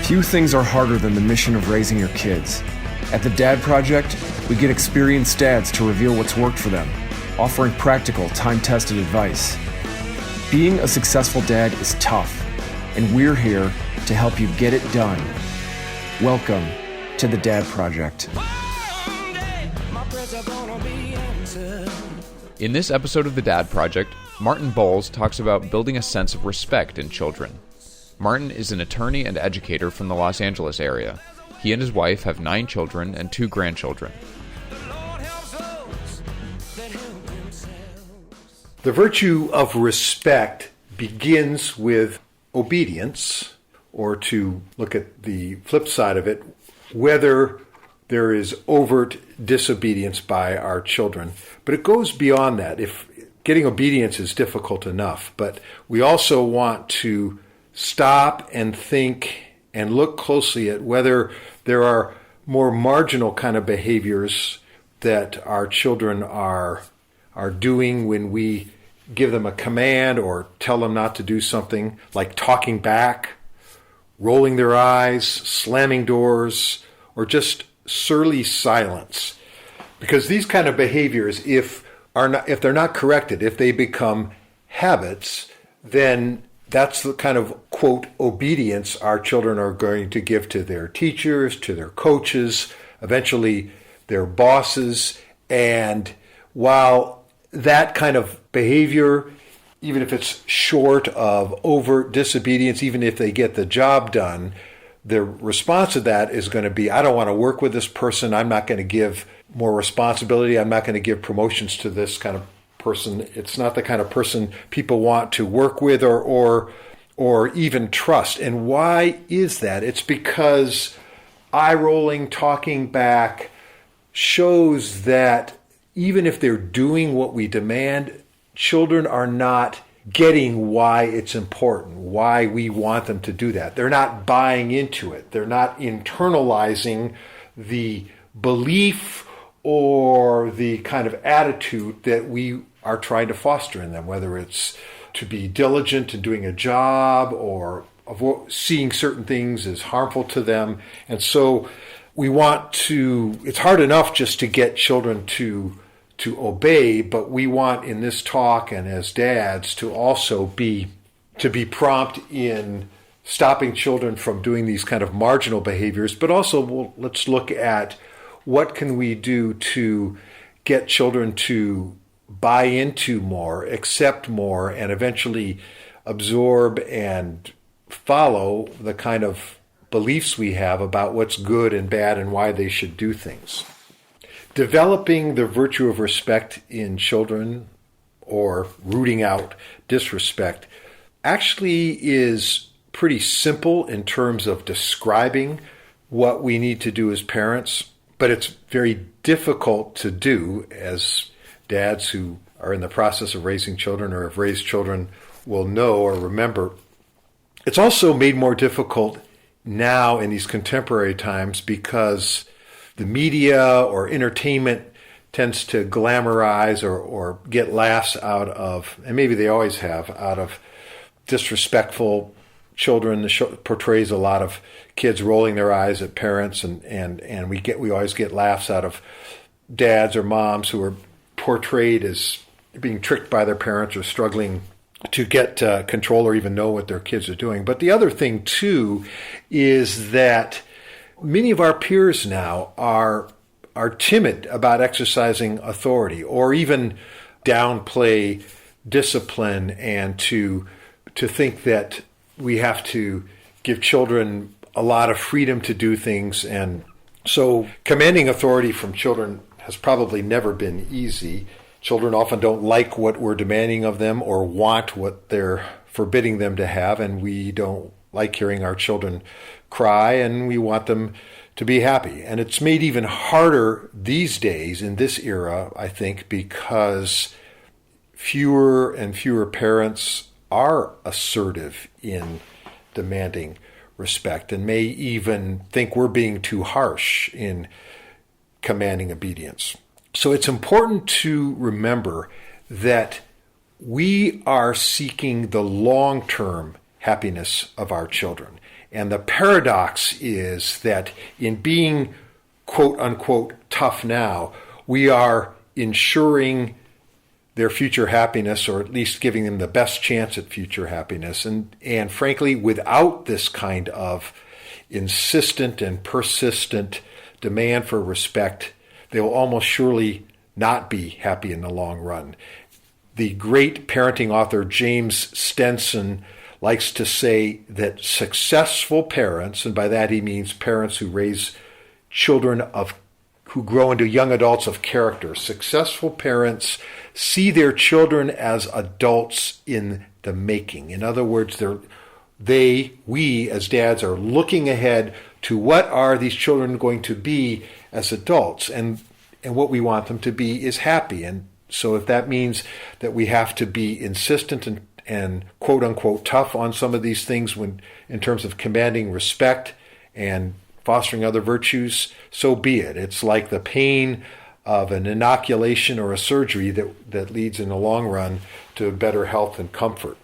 Few things are harder than the mission of raising your kids. At the Dad Project, we get experienced dads to reveal what's worked for them, offering practical, time-tested advice. Being a successful dad is tough, and we're here to help you get it done. Welcome to the Dad Project. In this episode of the Dad Project, Martin Boles talks about building a sense of respect in children. Martin is an attorney and educator from the Los Angeles area. He and his wife have 9 children and 2 grandchildren. The virtue of respect begins with obedience, or to look at the flip side of it, whether there is overt disobedience by our children. But it goes beyond that. If getting obedience is difficult enough, but we also want to stop and think and look closely at whether there are more marginal kind of behaviors that our children are doing when we give them a command or tell them not to do something, like talking back, rolling their eyes, slamming doors, or just surly silence. Because these kind of behaviors, if they're not corrected, if they become habits, then that's the kind of, quote, obedience our children are going to give to their teachers, to their coaches, eventually their bosses. And while that kind of behavior, even if it's short of overt disobedience, even if they get the job done, the response to that is going to be, I don't want to work with this person. I'm not going to give more responsibility. I'm not going to give promotions to this kind of person. It's not the kind of person people want to work with or even trust. And why is that? It's because eye-rolling, talking back shows that even if they're doing what we demand, children are not getting why it's important, why we want them to do that. They're not buying into it. They're not internalizing the belief or the kind of attitude that we are trying to foster in them, whether it's to be diligent in doing a job or seeing certain things as harmful to them. And so we want to, it's hard enough just to get children to obey, but we want in this talk and as dads to also be prompt in stopping children from doing these kind of marginal behaviors, but also let's look at what can we do to get children to buy into more, accept more, and eventually absorb and follow the kind of beliefs we have about what's good and bad and why they should do things. Developing the virtue of respect in children, or rooting out disrespect, actually is pretty simple in terms of describing what we need to do as parents, but it's very difficult to do, as dads who are in the process of raising children or have raised children will know or remember. It's also made more difficult now in these contemporary times because the media or entertainment tends to glamorize or get laughs out of, and maybe they always have, out of disrespectful children. The show portrays a lot of kids rolling their eyes at parents, and we always get laughs out of dads or moms who are portrayed as being tricked by their parents or struggling to get control or even know what their kids are doing. But the other thing, too, is that many of our peers now are timid about exercising authority or even downplay discipline and to think that we have to give children a lot of freedom to do things. And so commanding authority from children has probably never been easy. Children often don't like what we're demanding of them or want what they're forbidding them to have, and we don't like hearing our children cry, and we want them to be happy. And it's made even harder these days in this era, I think, because fewer and fewer parents are assertive in demanding respect and may even think we're being too harsh in commanding obedience. So it's important to remember that we are seeking the long-term happiness of our children. And the paradox is that in being quote unquote tough now, we are ensuring their future happiness, or at least giving them the best chance at future happiness. And frankly, without this kind of insistent and persistent demand for respect, they will almost surely not be happy in the long run. The great parenting author James Stenson likes to say that successful parents, and by that he means parents who raise children who grow into young adults of character, successful parents see their children as adults in the making. In other words, we as dads are looking ahead to what are these children going to be as adults, and what we want them to be is happy. And so if that means that we have to be insistent and quote unquote tough on some of these things in terms of commanding respect and fostering other virtues, so be it. It's like the pain of an inoculation or a surgery that leads in the long run to better health and comfort.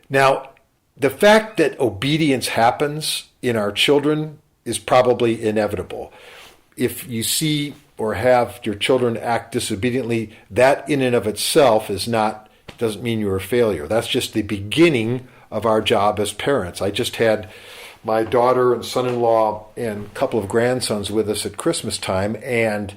Now, the fact that obedience happens in our children is probably inevitable. If you see or have your children act disobediently, that in and of itself doesn't mean you're a failure. That's just the beginning of our job as parents. I just had my daughter and son-in-law and a couple of grandsons with us at Christmas time, and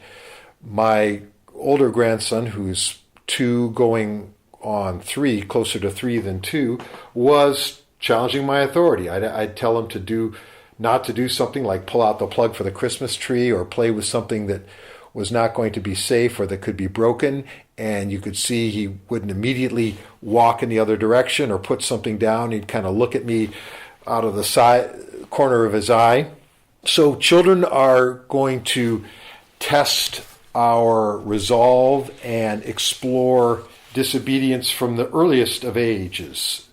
my older grandson, who's 2 going on 3, closer to 3 than 2, was challenging my authority. I'd tell him not to do something like pull out the plug for the Christmas tree or play with something that was not going to be safe or that could be broken, and you could see he wouldn't immediately walk in the other direction or put something down. He'd kind of look at me out of the corner of his eye. So children are going to test our resolve and explore disobedience from the earliest of ages.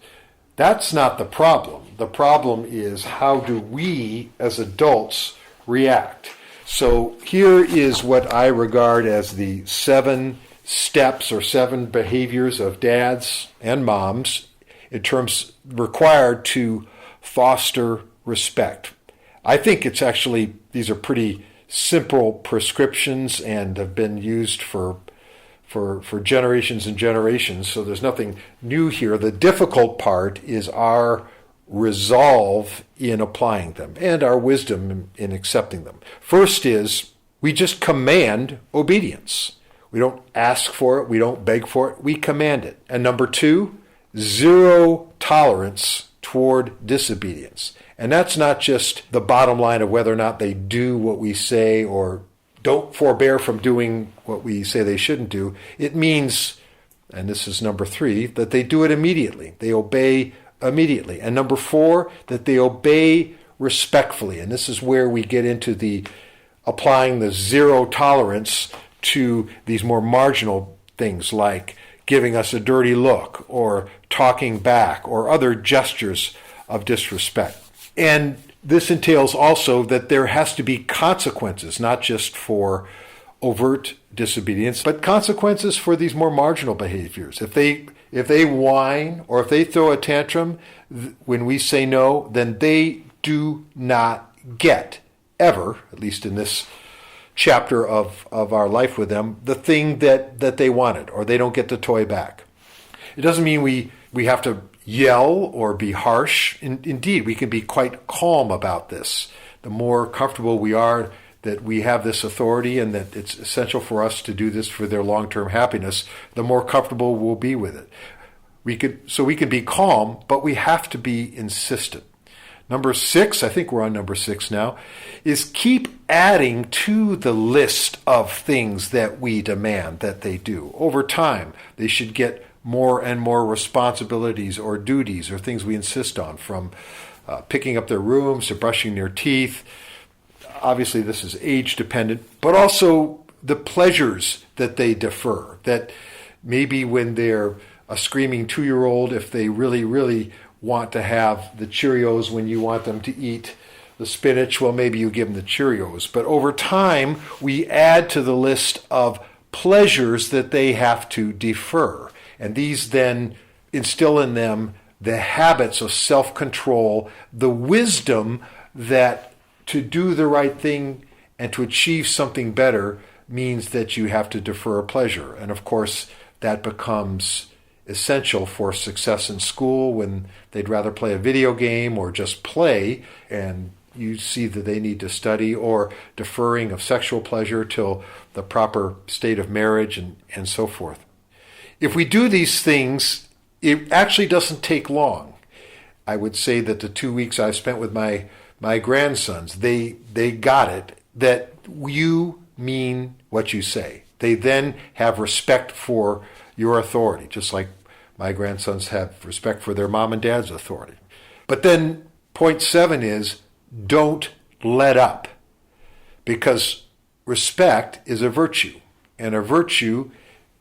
That's not the problem. The problem is, how do we as adults react? So here is what I regard as the 7 steps or 7 behaviors of dads and moms in terms required to foster respect. I think these are pretty simple prescriptions and have been used for generations and generations, so there's nothing new here. The difficult part is our resolve in applying them and our wisdom in accepting them. First is, we just command obedience. We don't ask for it, we don't beg for it, we command it. And number 2, 0 tolerance toward disobedience. And that's not just the bottom line of whether or not they do what we say or don't forbear from doing what we say they shouldn't do. It means, and this is number 3, that they do it immediately. They obey immediately. And number 4, that they obey respectfully. And this is where we get into applying the 0 tolerance to these more marginal things like giving us a dirty look or talking back or other gestures of disrespect. And this entails also that there has to be consequences, not just for overt disobedience, but consequences for these more marginal behaviors. If they whine or if they throw a tantrum when we say no, then they do not get ever, at least in this chapter of our life with them, the thing that they wanted, or they don't get the toy back. It doesn't mean we have to yell or be harsh. Indeed, we can be quite calm about this. The more comfortable we are that we have this authority and that it's essential for us to do this for their long-term happiness, the more comfortable we'll be with it. We can be calm, but we have to be insistent. Number 6, I think we're on number 6 now, is keep adding to the list of things that we demand that they do. Over time, they should get more and more responsibilities or duties or things we insist on, from picking up their rooms to brushing their teeth. Obviously, this is age dependent, but also the pleasures that they defer. That maybe when they're a screaming 2-year-old, if they really, really want to have the Cheerios when you want them to eat the spinach, well, maybe you give them the Cheerios. But over time, we add to the list of pleasures that they have to defer. And these then instill in them the habits of self-control, the wisdom that to do the right thing and to achieve something better means that you have to defer a pleasure. And of course, that becomes essential for success in school when they'd rather play a video game or just play, and you see that they need to study, or deferring of sexual pleasure till the proper state of marriage and so forth. If we do these things, it actually doesn't take long. I would say that the 2 weeks I've spent with my grandsons, they got it, that you mean what you say. They then have respect for your authority, just like my grandsons have respect for their mom and dad's authority. But then point 7 is, don't let up, because respect is a virtue, and a virtue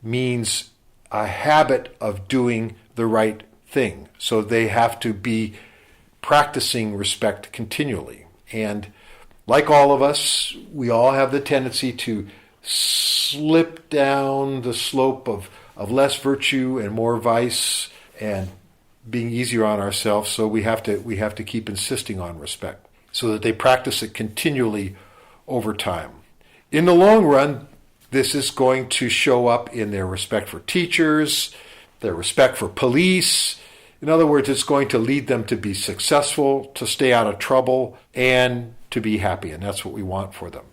means a habit of doing the right thing. So they have to be practicing respect continually. And like all of us, we all have the tendency to slip down the slope of less virtue and more vice and being easier on ourselves. So we have to keep insisting on respect so that they practice it continually over time. In the long run, this is going to show up in their respect for teachers, their respect for police. In other words, it's going to lead them to be successful, to stay out of trouble, and to be happy, and that's what we want for them.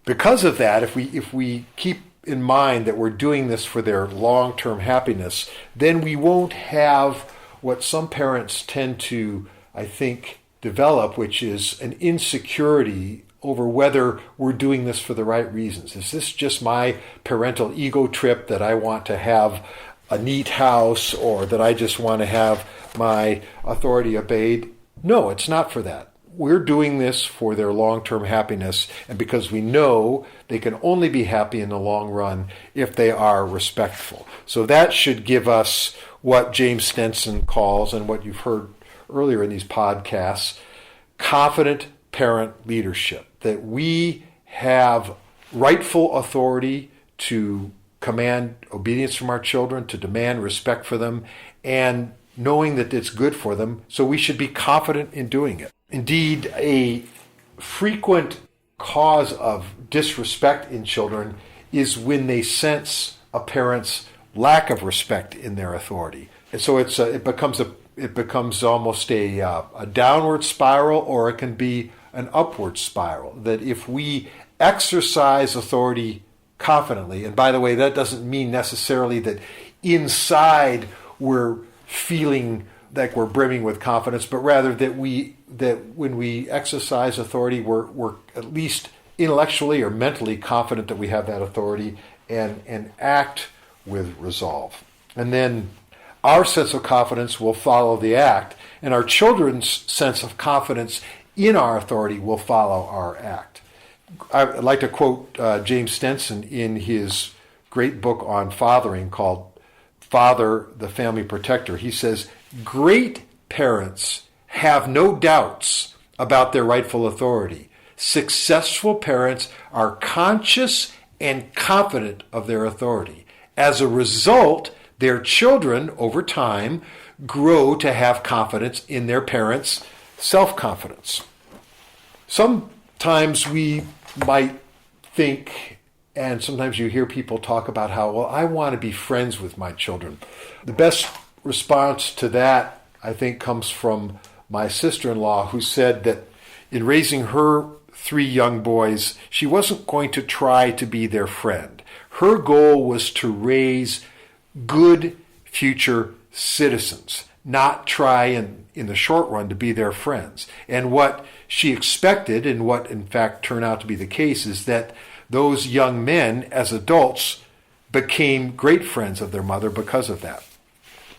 Because of that, if we keep in mind that we're doing this for their long-term happiness, then we won't have what some parents tend to, I think, develop, which is an insecurity over whether we're doing this for the right reasons. Is this just my parental ego trip that I want to have a neat house, or that I just want to have my authority obeyed? No, it's not for that. We're doing this for their long-term happiness, and because we know they can only be happy in the long run if they are respectful. So that should give us what James Stenson calls, and what you've heard earlier in these podcasts, confident parent leadership. That we have rightful authority to command obedience from our children, to demand respect for them, and knowing that it's good for them, so we should be confident in doing it. Indeed, a frequent cause of disrespect in children is when they sense a parent's lack of respect in their authority. And so it becomes almost a downward spiral, or it can be an upward spiral. That if we exercise authority confidently, and by the way, that doesn't mean necessarily that inside we're feeling like we're brimming with confidence, but rather that when we exercise authority, we're at least intellectually or mentally confident that we have that authority, and act with resolve. And then our sense of confidence will follow the act, and our children's sense of confidence in our authority will follow our act. I'd like to quote James Stenson in his great book on fathering called Father, the Family Protector. He says, "Great parents have no doubts about their rightful authority. Successful parents are conscious and confident of their authority. As a result, their children, over time, grow to have confidence in their parents' self-confidence." Sometimes we might think, and sometimes you hear people talk about how, well, I want to be friends with my children. The best response to that, I think, comes from my sister-in-law, who said that in raising her 3 young boys, she wasn't going to try to be their friend. Her goal was to raise good future citizens, not try in the short run to be their friends. And what she expected, and what in fact turned out to be the case, is that those young men as adults became great friends of their mother because of that.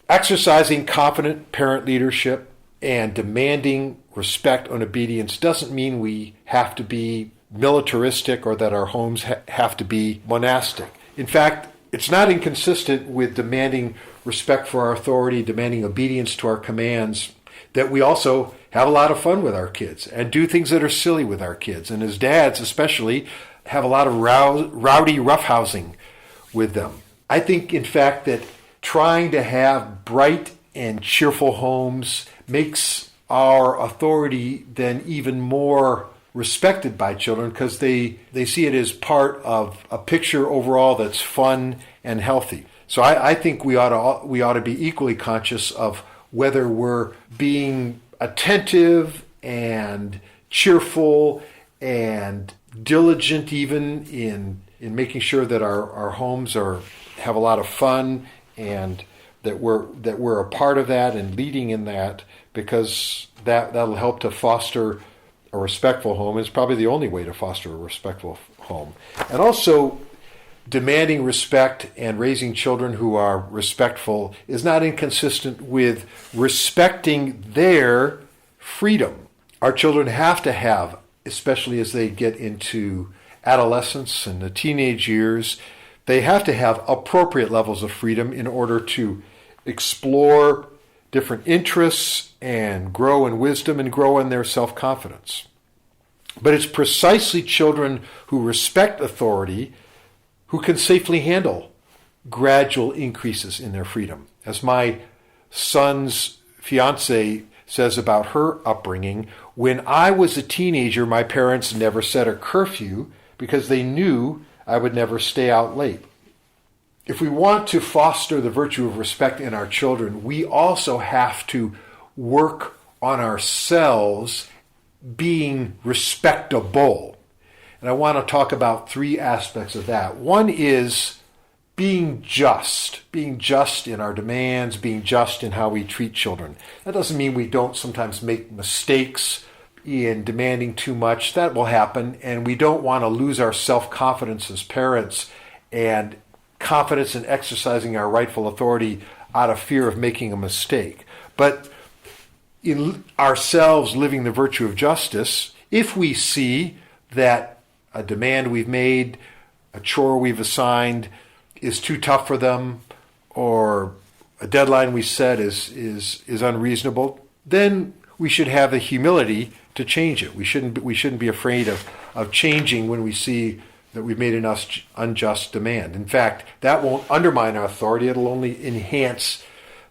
Exercising confident parent leadership and demanding respect and obedience doesn't mean we have to be militaristic or that our homes have to be monastic. In fact, it's not inconsistent with demanding respect for our authority, demanding obedience to our commands, that we also have a lot of fun with our kids and do things that are silly with our kids. And as dads especially, have a lot of rowdy roughhousing with them. I think, in fact, that trying to have bright, and cheerful homes makes our authority then even more respected by children because they see it as part of a picture overall that's fun and healthy. So I think we ought to be equally conscious of whether we're being attentive and cheerful and diligent even in making sure that our homes have a lot of fun and that we're a part of that and leading in that, because that'll help to foster a respectful home. It's probably the only way to foster a respectful home. And also, demanding respect and raising children who are respectful is not inconsistent with respecting their freedom. Our children have to have, especially as they get into adolescence and the teenage years, they have to have appropriate levels of freedom in order to explore different interests and grow in wisdom and grow in their self-confidence. But it's precisely children who respect authority who can safely handle gradual increases in their freedom. As my son's fiance says about her upbringing, when I was a teenager, my parents never set a curfew because they knew I would never stay out late. If we want to foster the virtue of respect in our children, we also have to work on ourselves being respectable. And I want to talk about three aspects of that. One is being just in our demands, being just in how we treat children. That doesn't mean we don't sometimes make mistakes in demanding too much. That will happen, and we don't want to lose our self-confidence as parents and confidence in exercising our rightful authority out of fear of making a mistake. But in ourselves living the virtue of justice, if we see that a demand we've made, a chore we've assigned is too tough for them, or a deadline we set is unreasonable, then we should have the humility to change it. We shouldn't be afraid of changing when we see that we've made an unjust demand. In fact, that won't undermine our authority. It'll only enhance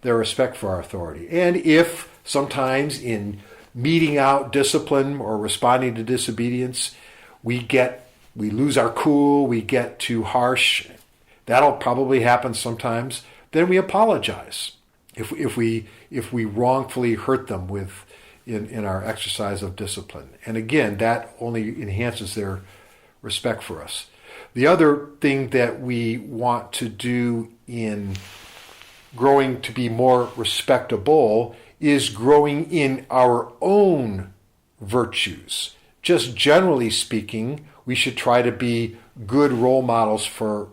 their respect for our authority. And if sometimes in meting out discipline or responding to disobedience, we lose our cool, we get too harsh, that'll probably happen sometimes, then we apologize if we wrongfully hurt them in our exercise of discipline. And again, that only enhances their respect for us. The other thing that we want to do in growing to be more respectable is growing in our own virtues. Just generally speaking, we should try to be good role models for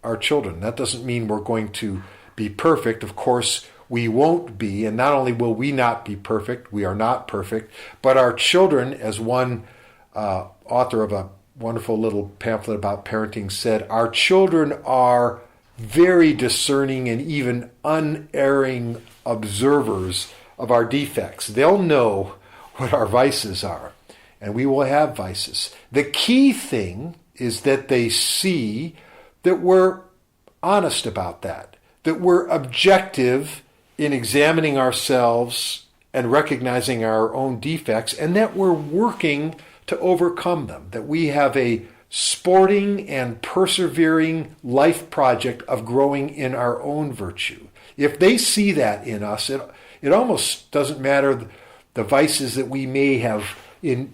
our children. That doesn't mean we're going to be perfect. Of course, we won't be, and not only will we not be perfect, we are not perfect, but our children, as one author of a wonderful little pamphlet about parenting said, our children are very discerning and even unerring observers of our defects. They'll know what our vices are, and we will have vices. The key thing is that they see that we're honest about that we're objective in examining ourselves and recognizing our own defects, and that we're working to overcome them, that we have a sporting and persevering life project of growing in our own virtue. If they see that in us, it almost doesn't matter the vices that we may have kind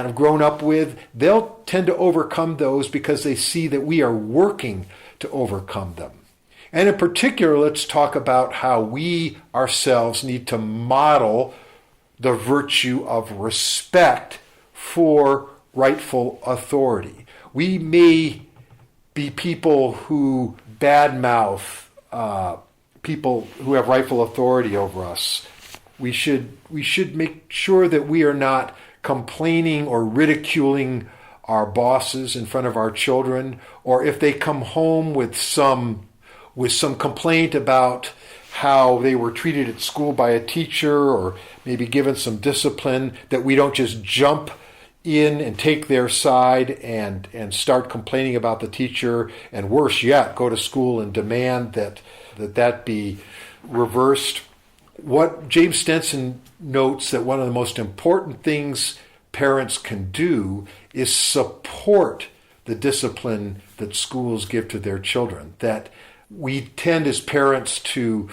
of grown up with. They'll tend to overcome those because they see that we are working to overcome them. And in particular, let's talk about how we ourselves need to model the virtue of respect for rightful authority. We may be people who badmouth people who have rightful authority over us. We should make sure that we are not complaining or ridiculing our bosses in front of our children, or if they come home with some complaint about how they were treated at school by a teacher or maybe given some discipline, that we don't just jump in and take their side and start complaining about the teacher, and worse yet, go to school and demand that be reversed. what James Stenson notes that one of the most important things parents can do is support the discipline that schools give to their children. That we tend as parents to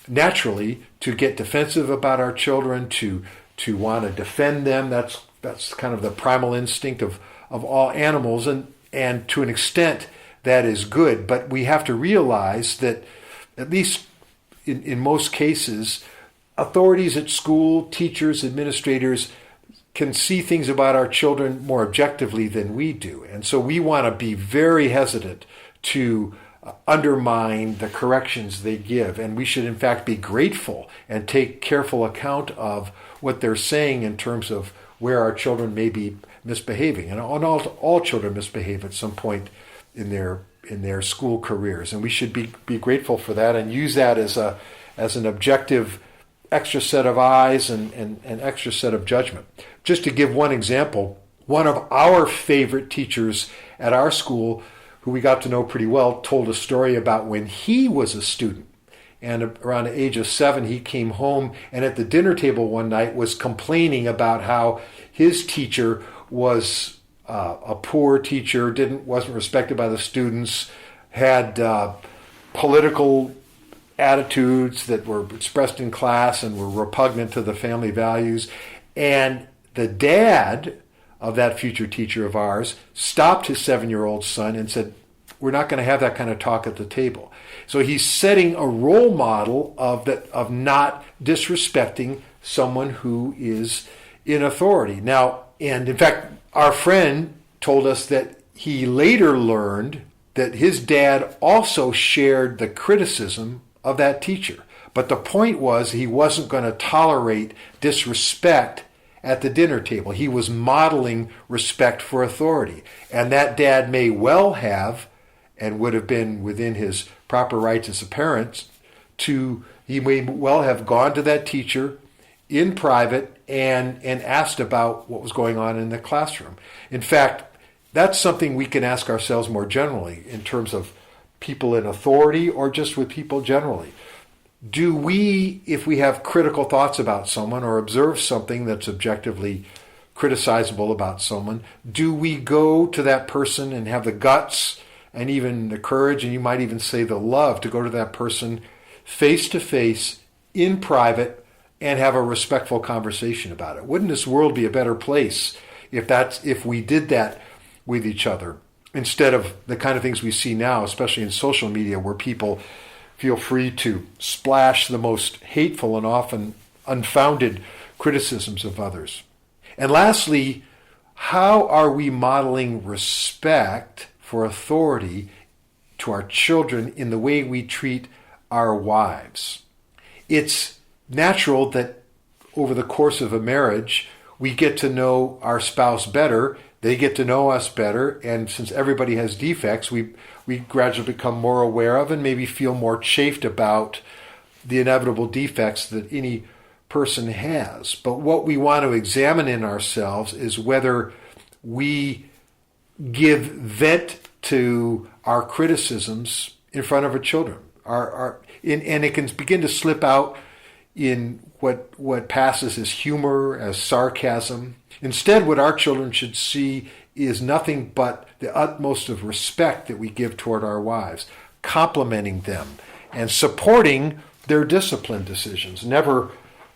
naturally to get defensive about our children, to want to defend them. That's kind of the primal instinct of all animals, and to an extent that is good. But we have to realize that at least in most cases, authorities at school, teachers, administrators can see things about our children more objectively than we do. And so we want to be very hesitant to undermine the corrections they give. And we should, in fact, be grateful and take careful account of what they're saying in terms of where our children may be misbehaving. And all children misbehave at some point in their school careers. And we should be grateful for that and use that as an objective extra set of eyes and an extra set of judgment. Just to give one example, one of our favorite teachers at our school, who we got to know pretty well, told a story about when he was a student. And around the age of 7, he came home and at the dinner table one night was complaining about how his teacher was a poor teacher, wasn't respected by the students, had political attitudes that were expressed in class and were repugnant to the family values. And the dad of that future teacher of ours stopped his 7-year-old son and said, "We're not going to have that kind of talk at the table." So he's setting a role model of not disrespecting someone who is in authority. Now, and in fact, our friend told us that he later learned that his dad also shared the criticism of that teacher. But the point was he wasn't going to tolerate disrespect at the dinner table. He was modeling respect for authority. And that dad may well have, and would have been within his proper rights as a parent, he may well have gone to that teacher in private and asked about what was going on in the classroom. In fact, that's something we can ask ourselves more generally in terms of people in authority or just with people generally. Do we, if we have critical thoughts about someone or observe something that's objectively criticizable about someone, do we go to that person and have the guts and even the courage, and you might even say the love, to go to that person face to face in private and have a respectful conversation about it? Wouldn't this world be a better place if we did that with each other, instead of the kind of things we see now, especially in social media, where people feel free to splash the most hateful and often unfounded criticisms of others? And lastly, how are we modeling respect for authority to our children in the way we treat our wives? It's natural that over the course of a marriage, we get to know our spouse better, they get to know us better, and since everybody has defects, we gradually become more aware of and maybe feel more chafed about the inevitable defects that any person has. But what we want to examine in ourselves is whether we give vent to our criticisms in front of our children. And it can begin to slip out in what passes as humor, as sarcasm. Instead, what our children should see is nothing but the utmost of respect that we give toward our wives, complimenting them and supporting their discipline decisions, never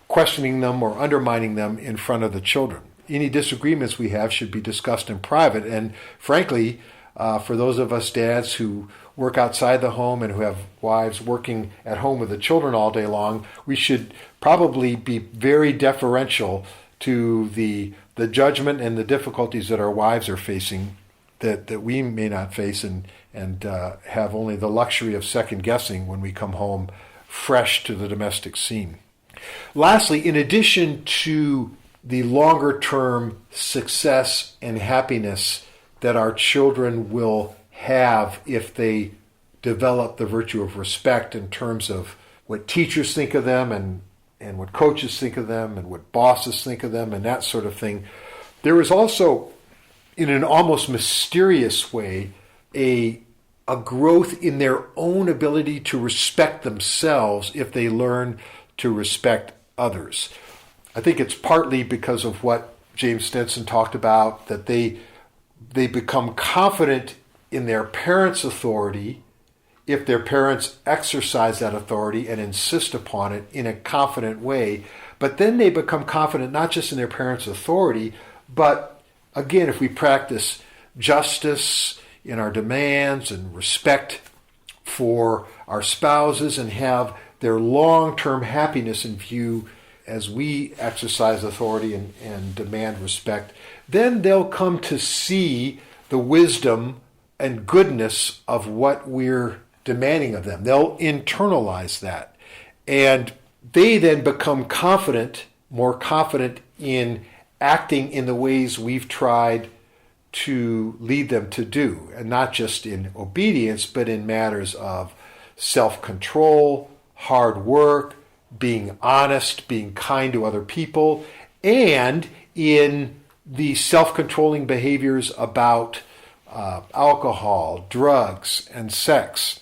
questioning them or undermining them in front of the children. Any disagreements we have should be discussed in private. And frankly, for those of us dads who work outside the home and who have wives working at home with the children all day long, we should probably be very deferential to the judgment and the difficulties that our wives are facing that we may not face, and have only the luxury of second guessing when we come home fresh to the domestic scene. Lastly, in addition to the longer term success and happiness that our children will have if they develop the virtue of respect in terms of what teachers think of them and what coaches think of them and what bosses think of them and that sort of thing, there is also, in an almost mysterious way, a growth in their own ability to respect themselves if they learn to respect others. I think it's partly because of what James Stenson talked about, that they become confident in their parents' authority if their parents exercise that authority and insist upon it in a confident way. But then they become confident not just in their parents' authority, but again, if we practice justice in our demands and respect for our spouses and have their long-term happiness in view as we exercise authority and demand respect, then they'll come to see the wisdom and goodness of what we're demanding of them. They'll internalize that. And they then become more confident in acting in the ways we've tried to lead them to do, and not just in obedience, but in matters of self-control, hard work, being honest, being kind to other people, and in the self-controlling behaviors about alcohol, drugs, and sex.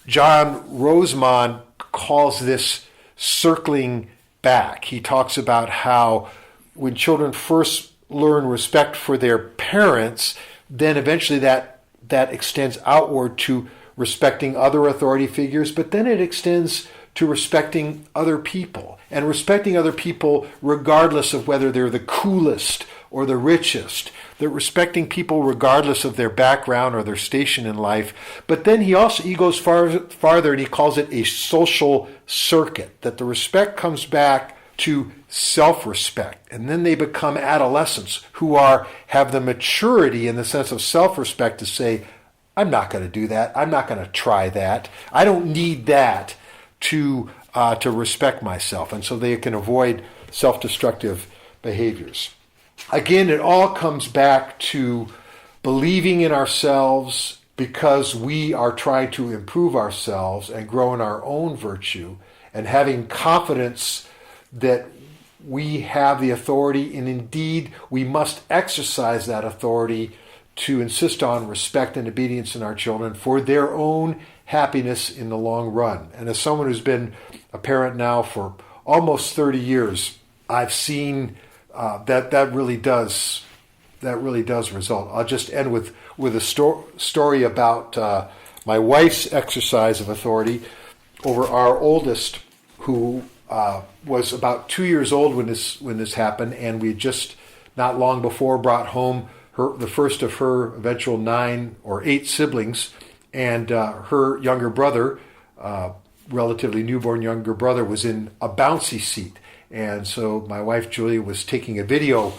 John Rosemond calls this circling back. He talks about how when children first learn respect for their parents, then eventually that extends outward to respecting other authority figures, but then it extends to respecting other people, and respecting other people regardless of whether they're the coolest or the richest. They're respecting people regardless of their background or their station in life. But then he goes farther and he calls it a social circuit, that the respect comes back to self-respect. And then they become adolescents who have the maturity in the sense of self-respect to say, I'm not going to do that. I'm not going to try that. I don't need that to respect myself. And so they can avoid self-destructive behaviors. Again, it all comes back to believing in ourselves because we are trying to improve ourselves and grow in our own virtue, and having confidence that we have the authority, and indeed we must exercise that authority to insist on respect and obedience in our children for their own happiness in the long run. And as someone who's been a parent now for almost 30 years, I've seen that really does result. I'll just end with a story about my wife's exercise of authority over our oldest, who was about 2 years old when this happened, and we just not long before brought home the first of her eventual 9 or 8 siblings, and her younger brother, relatively newborn younger brother, was in a bouncy seat. And so my wife Julia was taking a video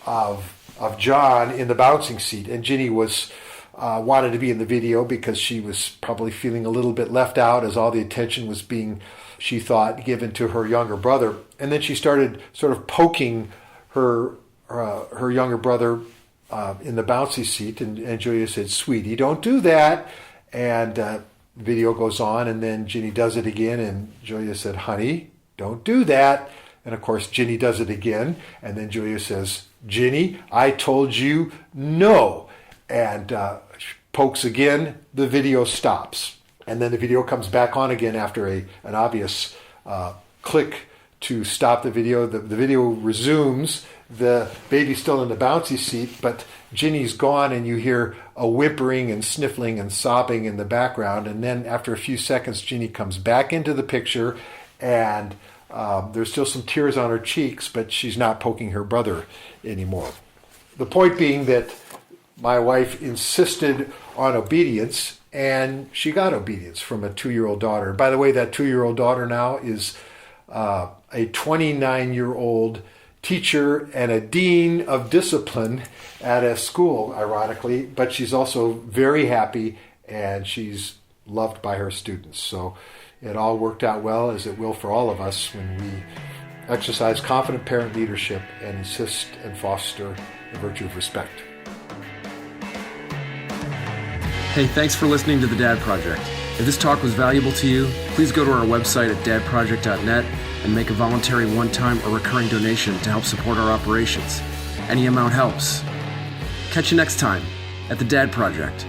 of John in the bouncing seat, and Ginny wanted to be in the video because she was probably feeling a little bit left out, as all the attention was being, she thought, given to her younger brother. And then she started sort of poking her younger brother in the bouncy seat, and Julia said, "Sweetie, don't do that." And the video goes on, and then Ginny does it again, and Julia said, "Honey, don't do that." And of course, Ginny does it again, and then Julia says, "Ginny, I told you no." And she pokes again, the video stops. And then the video comes back on again after an obvious click to stop the video. The video resumes. The baby's still in the bouncy seat, but Ginny's gone, and you hear a whimpering and sniffling and sobbing in the background. And then after a few seconds, Ginny comes back into the picture, and there's still some tears on her cheeks, but she's not poking her brother anymore. The point being that my wife insisted on obedience, and she got obedience from a 2-year-old daughter. By the way, that 2-year-old daughter now is a 29-year-old teacher and a dean of discipline at a school, ironically, but she's also very happy, and she's loved by her students. So it all worked out well, as it will for all of us, when we exercise confident parent leadership and insist and foster the virtue of respect. Hey, thanks for listening to The Dad Project. If this talk was valuable to you, please go to our website at dadproject.net and make a voluntary one-time or recurring donation to help support our operations. Any amount helps. Catch you next time at The Dad Project.